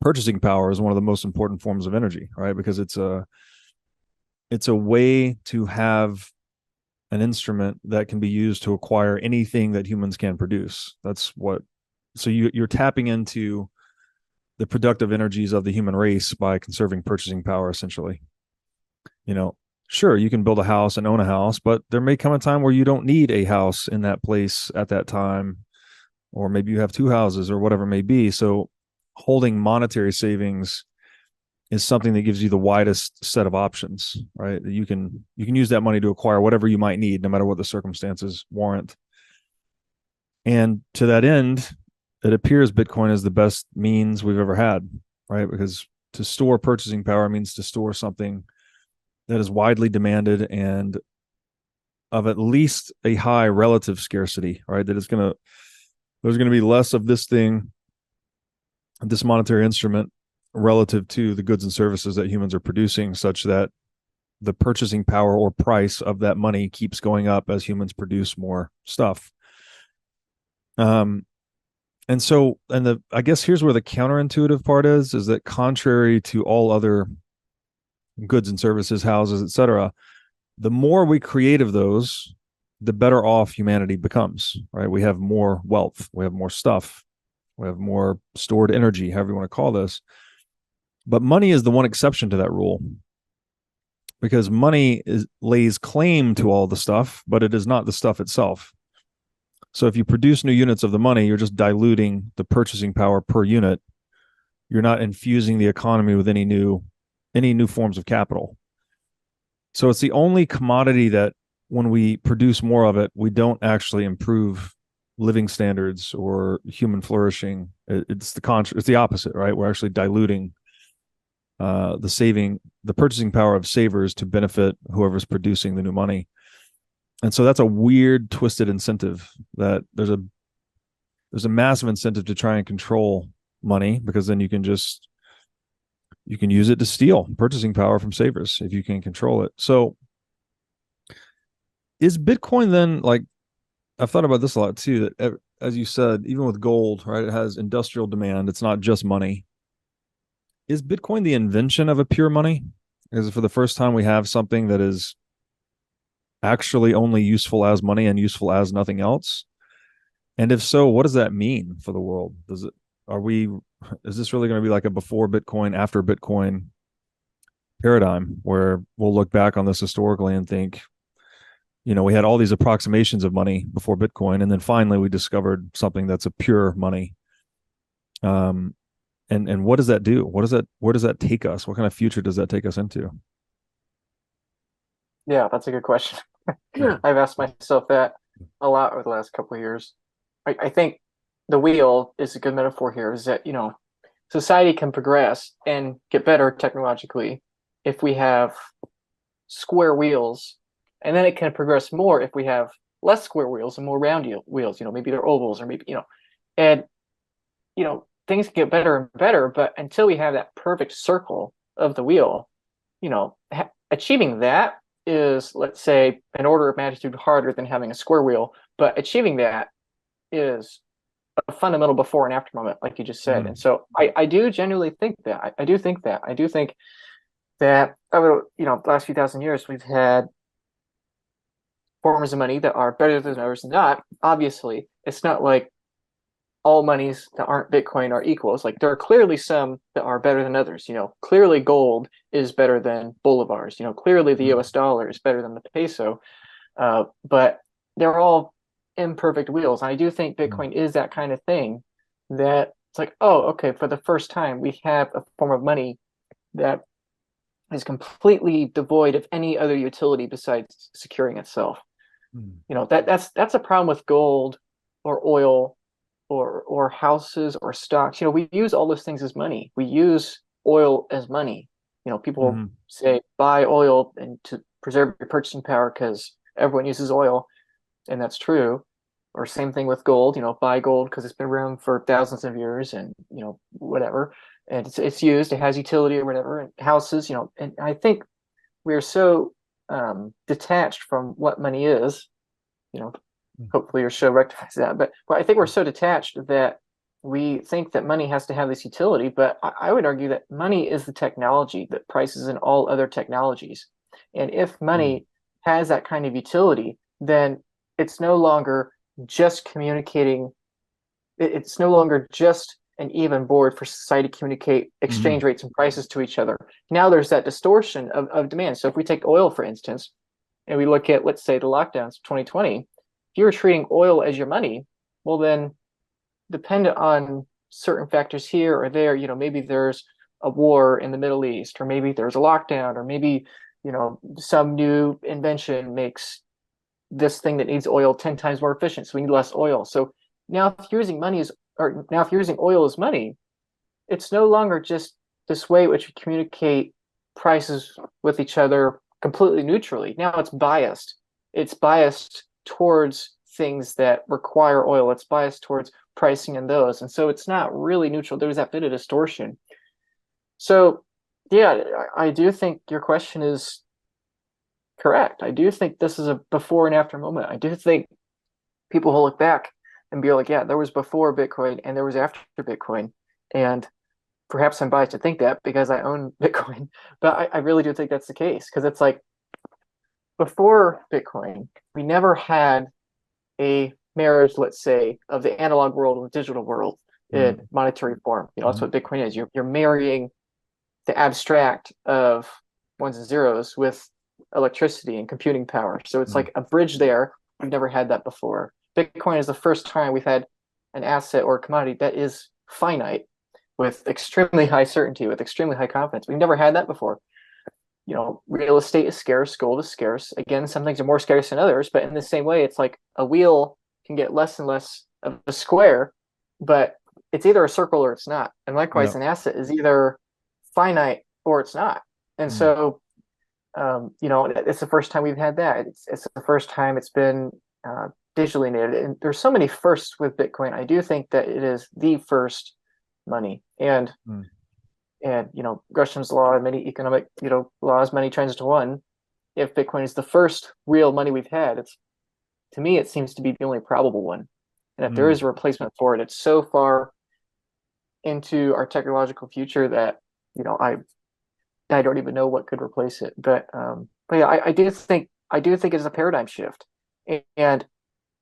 purchasing power is one of the most important forms of energy, right? Because it's a way to have an instrument that can be used to acquire anything that humans can produce. That's what. So you're tapping into the productive energies of the human race by conserving purchasing power, essentially. You know, sure, you can build a house and own a house, but there may come a time where you don't need a house in that place at that time, or maybe you have two houses or whatever it may be. So holding monetary savings is something that gives you the widest set of options, right? You can use that money to acquire whatever you might need, no matter what the circumstances warrant. And to that end, it appears Bitcoin is the best means we've ever had, right? Because to store purchasing power means to store something that is widely demanded and of at least a high relative scarcity, right? That there's going to be less of this thing, this monetary instrument, relative to the goods and services that humans are producing, such that the purchasing power or price of that money keeps going up as humans produce more stuff. I guess here's where the counterintuitive part is that contrary to all other goods and services, houses, etc., the more we create of those, the better off humanity becomes, right? We have more wealth, we have more stuff, we have more stored energy, however you want to call this. But money is the one exception to that rule, because lays claim to all the stuff, but it is not the stuff itself. So if you produce new units of the money, you're just diluting the purchasing power per unit. You're not infusing the economy with any new forms of capital. So it's the only commodity that when we produce more of it, we don't actually improve living standards or human flourishing. It's the opposite, right? We're actually diluting the purchasing power of savers to benefit whoever's producing the new money. And so that's a weird, twisted incentive. That there's a massive incentive to try and control money, because then you can use it to steal purchasing power from savers if you can control it. So is Bitcoin then, like, I've thought about this a lot too, that as you said, even with gold, right, it has industrial demand. It's not just money. Is Bitcoin the invention of a pure money? Is it for the first time we have something that is actually only useful as money and useful as nothing else? And if so, what does that mean for the world? Is this really going to be like a before Bitcoin, after Bitcoin paradigm, where we'll look back on this historically and think, we had all these approximations of money before Bitcoin, and then finally we discovered something that's a pure money. And what does that do? Where does that take us? What kind of future does that take us into? Yeah, that's a good question. I've asked myself that a lot over the last couple of years. I think the wheel is a good metaphor here, is that, society can progress and get better technologically if we have square wheels, and then it can progress more if we have less square wheels and more round wheels, maybe they're ovals, or maybe, and, things can get better and better, but until we have that perfect circle of the wheel, achieving that is, let's say, an order of magnitude harder than having a square wheel, but achieving that is a fundamental before and after moment, like you just said. And so I do genuinely think that. I do think that. I do think that over, the last few thousand years, we've had forms of money that are better than others. Not obviously, it's not like all monies that aren't Bitcoin are equal. It's like there are clearly some that are better than others. Clearly gold is better than bolivars. Clearly the US dollar is better than the peso. But they're all imperfect wheels. And I do think Bitcoin is that kind of thing, that it's like, oh, okay, for the first time we have a form of money that is completely devoid of any other utility besides securing itself. That's a problem with gold or oil or houses or stocks. We use all those things as money. We use oil as money. People say buy oil and to preserve your purchasing power because everyone uses oil, and that's true. Or same thing with gold. Buy gold because it's been around for thousands of years, and whatever, and it's used. It has utility or whatever. And houses, and I think we're so detached from what money is. Hopefully your show rectifies that. But I think we're so detached that we think that money has to have this utility, but I would argue that money is the technology that prices in all other technologies. And if Mm. money has that kind of utility, then it's no longer just communicating, it's no longer just an even board for society to communicate Mm-hmm. exchange rates and prices to each other. Now there's that distortion of demand. So if we take oil, for instance, and we look at, let's say, the lockdowns of 2020, if you're treating oil as your money, well, then dependent on certain factors here or there, maybe there's a war in the Middle East, or maybe there's a lockdown, or maybe, some new invention makes this thing that needs oil 10 times more efficient. So we need less oil. So now if you're using now if you're using oil as money, it's no longer just this way which we communicate prices with each other completely neutrally. Now it's biased. It's biased towards things that require oil. It's biased towards pricing in those. And so it's not really neutral. There's that bit of distortion. So yeah, I do think your question is correct. I do think this is a before and after moment. I do think people will look back and be like, yeah, there was before Bitcoin and there was after Bitcoin. And perhaps I'm biased to think that because I own Bitcoin, but I really do think that's the case because it's like before Bitcoin, we never had a marriage, let's say, of the analog world and the digital world Mm-hmm. in monetary form. That's Mm-hmm. what Bitcoin is. You're marrying the abstract of ones and zeros with electricity and computing power. So it's like a bridge there. We've never had that before. Bitcoin is the first time we've had an asset or a commodity that is finite with extremely high certainty, with extremely high confidence. We've never had that before. Real estate is scarce, gold is scarce. Again, some things are more scarce than others, but in the same way, it's like a wheel can get less and less of a square, but it's either a circle or it's not. And Yeah. likewise, an asset is either finite or it's not. And Mm. so, it's the first time we've had that. It's the first time it's been digitally native. And there's so many firsts with Bitcoin. I do think that it is the first money. Mm. And Gresham's law and many economic laws, many trends to one. If Bitcoin is the first real money we've had, it's to me it seems to be the only probable one. And if there Mm. is a replacement for it, it's so far into our technological future that I don't even know what could replace it. But yeah, I do think it's a paradigm shift. And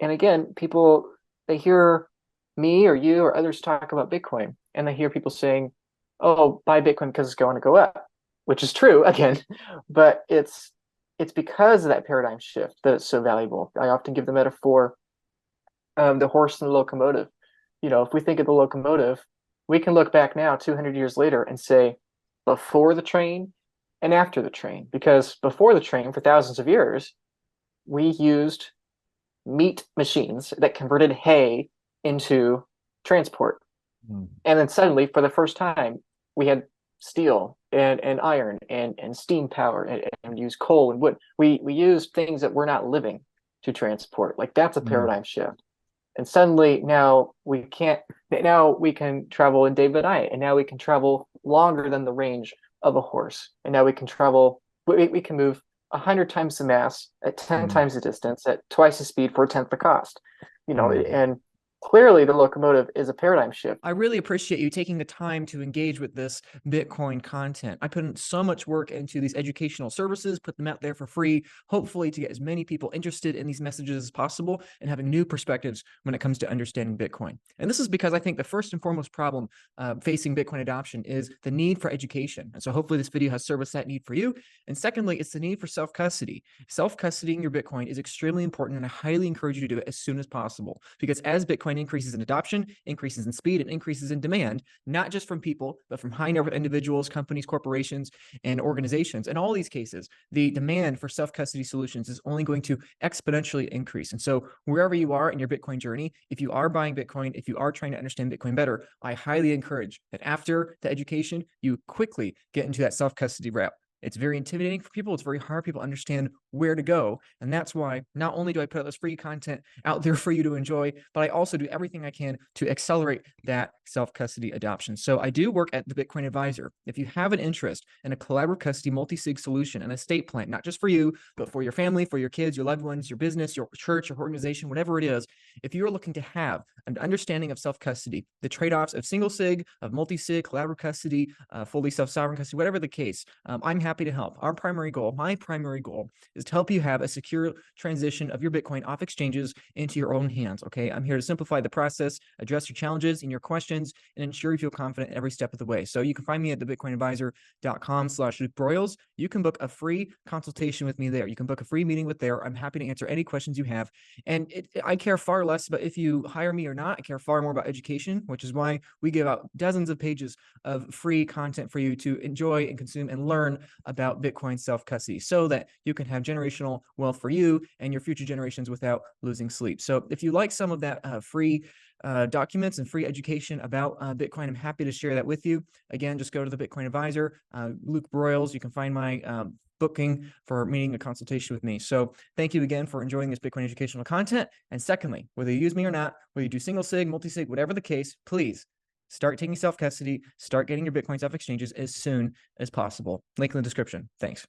and again, people they hear me or you or others talk about Bitcoin, and they hear people saying, "Oh, buy Bitcoin because it's going to go up," which is true again, but it's because of that paradigm shift that it's so valuable. I often give the metaphor the horse and the locomotive. If we think of the locomotive, we can look back now 200 years later and say before the train and after the train, because before the train, for thousands of years, we used meat machines that converted hay into transport. Mm. And then suddenly, for the first time, we had steel and iron and steam power and use coal and wood. We used things that were not living to transport. Like that's a Mm. paradigm shift. And suddenly now we can travel in day but night, and now we can travel longer than the range of a horse. And now we can move 100 times the mass at 10 Mm. times the distance at twice the speed for a tenth the cost. Mm. And clearly the locomotive is a paradigm shift. I really appreciate you taking the time to engage with this Bitcoin content. I put in so much work into these educational services, put them out there for free, hopefully to get as many people interested in these messages as possible and having new perspectives when it comes to understanding Bitcoin. And this is because I think the first and foremost problem facing Bitcoin adoption is the need for education. And so hopefully this video has serviced that need for you. And secondly, it's the need for self-custody. Self-custodying your Bitcoin is extremely important, and I highly encourage you to do it as soon as possible, because as Bitcoin increases in adoption, increases in speed, and increases in demand, not just from people, but from high net worth individuals, companies, corporations, and organizations. In all these cases, the demand for self-custody solutions is only going to exponentially increase. And so wherever you are in your Bitcoin journey, if you are buying Bitcoin, if you are trying to understand Bitcoin better, I highly encourage that after the education, you quickly get into that self-custody route. It's very intimidating for people. It's very hard. People understand where to go. And that's why not only do I put out this free content out there for you to enjoy, but I also do everything I can to accelerate that self-custody adoption. So I do work at the Bitcoin Advisor. If you have an interest in a collaborative custody multi-sig solution, an estate plan, not just for you, but for your family, for your kids, your loved ones, your business, your church, your organization, whatever it is, if you are looking to have an understanding of self-custody, the trade-offs of single sig, of multi-sig, collaborative custody, fully self-sovereign custody, whatever the case, I'm happy to help. Our primary goal, my primary goal, is to help you have a secure transition of your Bitcoin off exchanges into your own hands. Okay, I'm here to simplify the process, address your challenges and your questions, and ensure you feel confident every step of the way. So you can find me at thebitcoinadvisor.com/Luke You can book a free consultation with me there. You can book a free meeting with there. I'm happy to answer any questions you have. And I care far less about if you hire me or not. I care far more about education, which is why we give out dozens of pages of free content for you to enjoy and consume and learn about Bitcoin self-custody so that you can have generational wealth for you and your future generations without losing sleep. So if you like some of that free documents and free education about Bitcoin, I'm happy to share that with you. Again, just go to the Bitcoin Advisor, Luke Broyles. You can find my booking for meeting a consultation with me. So thank you again for enjoying this Bitcoin educational content. And secondly, whether you use me or not, whether you do single sig, multi-sig, whatever the case, please start taking self-custody, start getting your Bitcoins off exchanges as soon as possible. Link in the description. Thanks.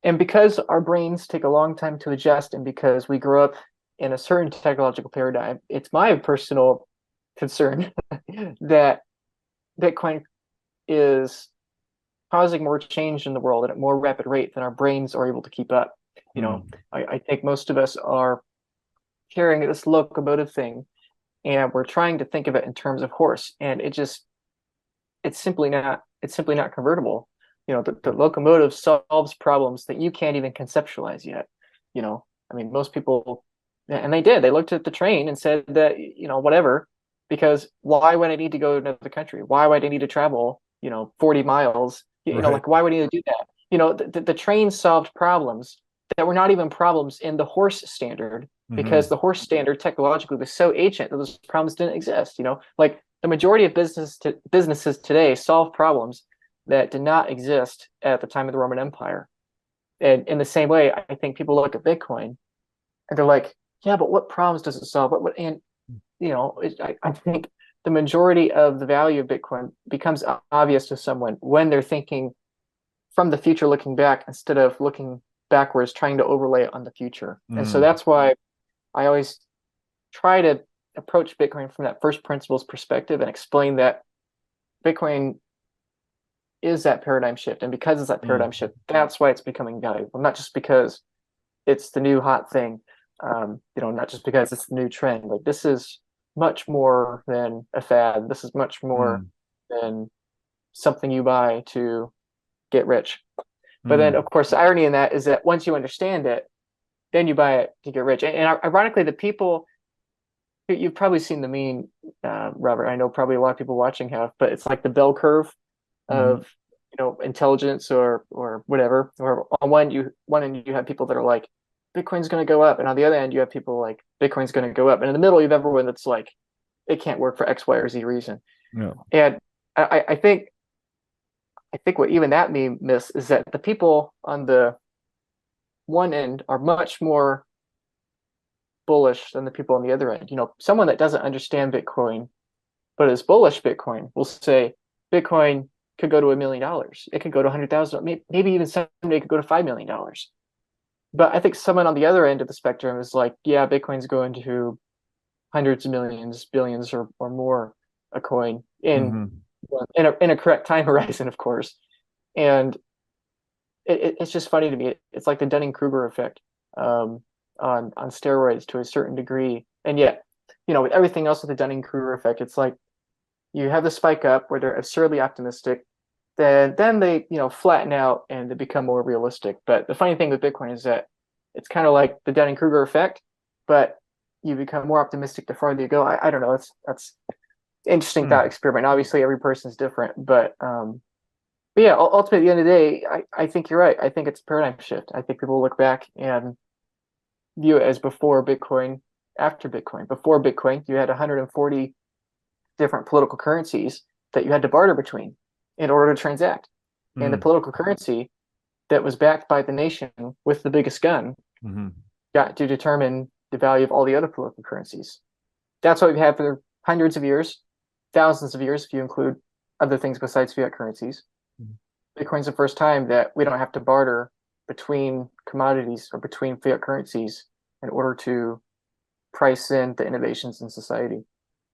And because our brains take a long time to adjust, and because we grow up in a certain technological paradigm, it's my personal concern that Bitcoin is causing more change in the world at a more rapid rate than our brains are able to keep up. You know, I think most of us are carrying this locomotive thing, and we're trying to think of it in terms of horse, and it's simply not convertible. You know, the locomotive solves problems that you can't even conceptualize yet. You know, I mean, most people, and they looked at the train and said that, you know, whatever, because why would I need to go to another country? Why would I need to travel, 40 miles? You know, like, why would I need to do that? You know, the train solved problems that were not even problems in the horse standard, because the horse standard technologically was so ancient that those problems didn't exist. You know, like the majority of businesses today solve problems that did not exist at the time of the Roman Empire. And in the same way, I think people look at Bitcoin and they're like, yeah, but what problems does it solve? And, you know, I think the majority of the value of Bitcoin becomes obvious to someone when they're thinking from the future, looking back, instead of looking backwards, trying to overlay it on the future. And so that's why I always try to approach Bitcoin from that first principles perspective and explain that Bitcoin is that paradigm shift. And because it's that paradigm shift, that's why it's becoming valuable, not just because it's the new hot thing, not just because it's the new trend. Like, this is much more than a fad. This is much more than something you buy to get rich. But then, of course, the irony in that is that once you understand it, then you buy it to get rich. And ironically, the people, you've probably seen the meme, Robert, I know probably a lot of people watching have, but it's like the bell curve of intelligence or whatever. Or on one end you have people that are like, Bitcoin's going to go up, and on the other end you have people like, Bitcoin's going to go up, and in the middle you have everyone that's like, it can't work for X, Y, or Z reason. And I think what even that meme miss is that the people on the one end are much more bullish than the people on the other end. You know, someone that doesn't understand Bitcoin but is bullish Bitcoin will say Bitcoin could go to $1 million. It could go to 100,000. Maybe even someday it could go to $5 million. But I think someone on the other end of the spectrum is like, yeah, Bitcoin's going to hundreds of millions, billions, or more a coin in a correct time horizon, of course. And it's just funny to me. It's like the Dunning-Kruger effect on steroids to a certain degree. And yet, with everything else with the Dunning-Kruger effect, it's like you have the spike up where they're absurdly optimistic, then they flatten out and they become more realistic. But the funny thing with Bitcoin is that it's kind of like the Dunning-Kruger effect, but you become more optimistic the farther you go. I don't know. That's interesting thought experiment. Obviously, every person's different, but yeah, ultimately, at the end of the day, I think you're right. I think it's a paradigm shift. I think people look back and view it as before Bitcoin, after Bitcoin. Before Bitcoin, you had 140 different political currencies that you had to barter between in order to transact. And the political currency that was backed by the nation with the biggest gun Mm-hmm. got to determine the value of all the other political currencies. That's what we've had for hundreds of years, thousands of years, if you include other things besides fiat currencies. Mm-hmm. Bitcoin's the first time that we don't have to barter between commodities or between fiat currencies in order to price in the innovations in society.